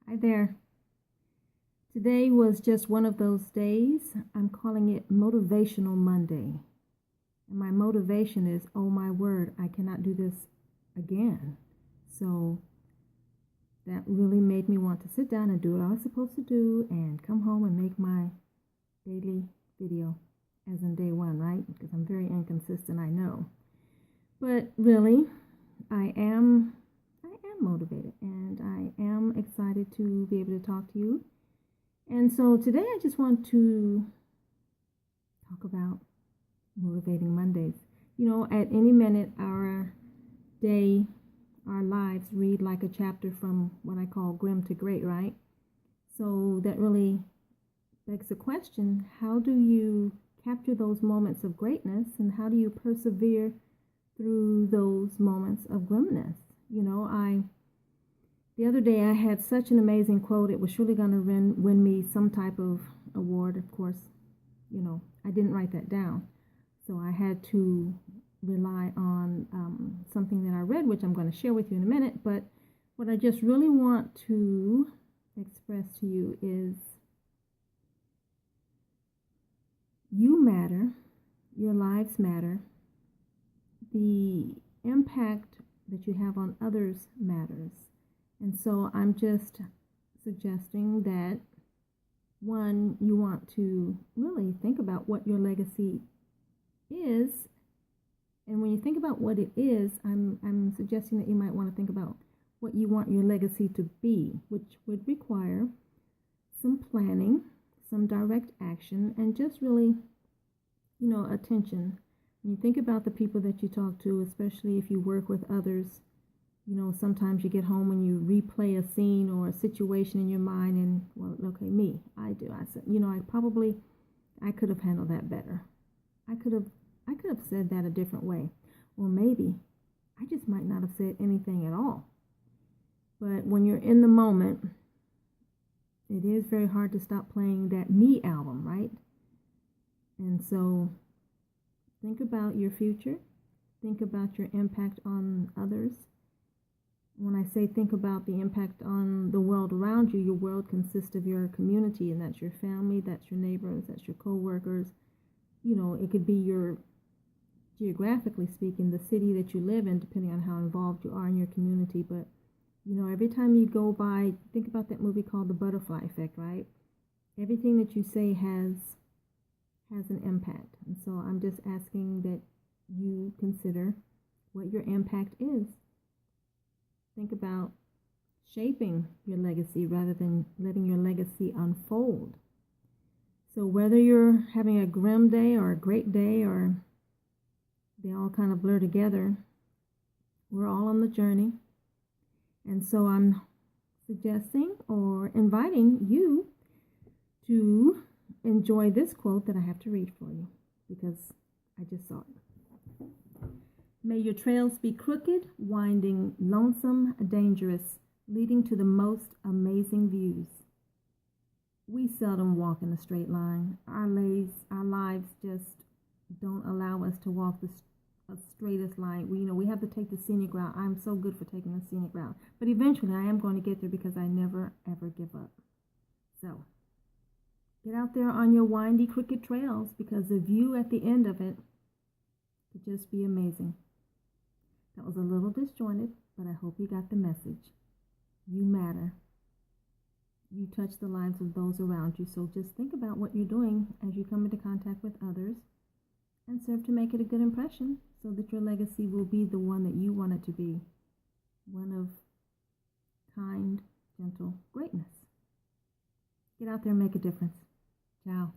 Hi there. Today was just one of those days. I'm calling it Motivational Monday. And my motivation is, oh my word, I cannot do this again. So that really made me want to sit down and do what I was supposed to do and come home and make my daily video, as in day one, right? Because I'm very inconsistent, I know. But really, I am motivated and I am excited to be able to talk to you. And so today I just want to talk about motivating Mondays. You know, at any minute our day, our lives read like a chapter from what I call grim to great, right? So that really begs the question, how do you capture those moments of greatness and how do you persevere through those moments of grimness? You know, the other day I had such an amazing quote. It was surely going to win me some type of award. Of course, you know, I didn't write that down. So I had to rely on something that I read, which I'm going to share with you in a minute. But what I just really want to express to you is you matter. Your lives matter. The impact that you have on others matters. And so I'm just suggesting that, one, you want to really think about what your legacy is. And when you think about what it is, I'm suggesting that you might want to think about what you want your legacy to be, which would require some planning, some direct action, and just really, you know, attention. When you think about the people that you talk to, especially if you work with others, you know, sometimes you get home and you replay a scene or a situation in your mind and, well, okay, me, I said, you know, I could have handled that better. I could have said that a different way. Or maybe I just might not have said anything at all. But when you're in the moment, it is very hard to stop playing that Me album, right? And so think about your future. Think about your impact on others. When I say think about the impact on the world around you, your world consists of your community, and that's your family, that's your neighbors, that's your co-workers. You know, it could be your, geographically speaking, the city that you live in, depending on how involved you are in your community. But, you know, every time you go by, think about that movie called The Butterfly Effect, right? Everything that you say has an impact. And so I'm just asking that you consider what your impact is. Think about shaping your legacy rather than letting your legacy unfold. So whether you're having a grim day or a great day or they all kind of blur together, we're all on the journey. And so I'm suggesting or inviting you to enjoy this quote that I have to read for you because I just saw it. May your trails be crooked, winding, lonesome, dangerous, leading to the most amazing views. We seldom walk in a straight line. Our lives just don't allow us to walk the straightest line. We have to take the scenic route. I'm so good for taking the scenic route. But eventually I am going to get there because I never, ever give up. So get out there on your windy, crooked trails because the view at the end of it could just be amazing. That was a little disjointed, but I hope you got the message. You matter. You touch the lives of those around you. So just think about what you're doing as you come into contact with others and serve to make it a good impression so that your legacy will be the one that you want it to be. One of kind, gentle greatness. Get out there and make a difference. Ciao.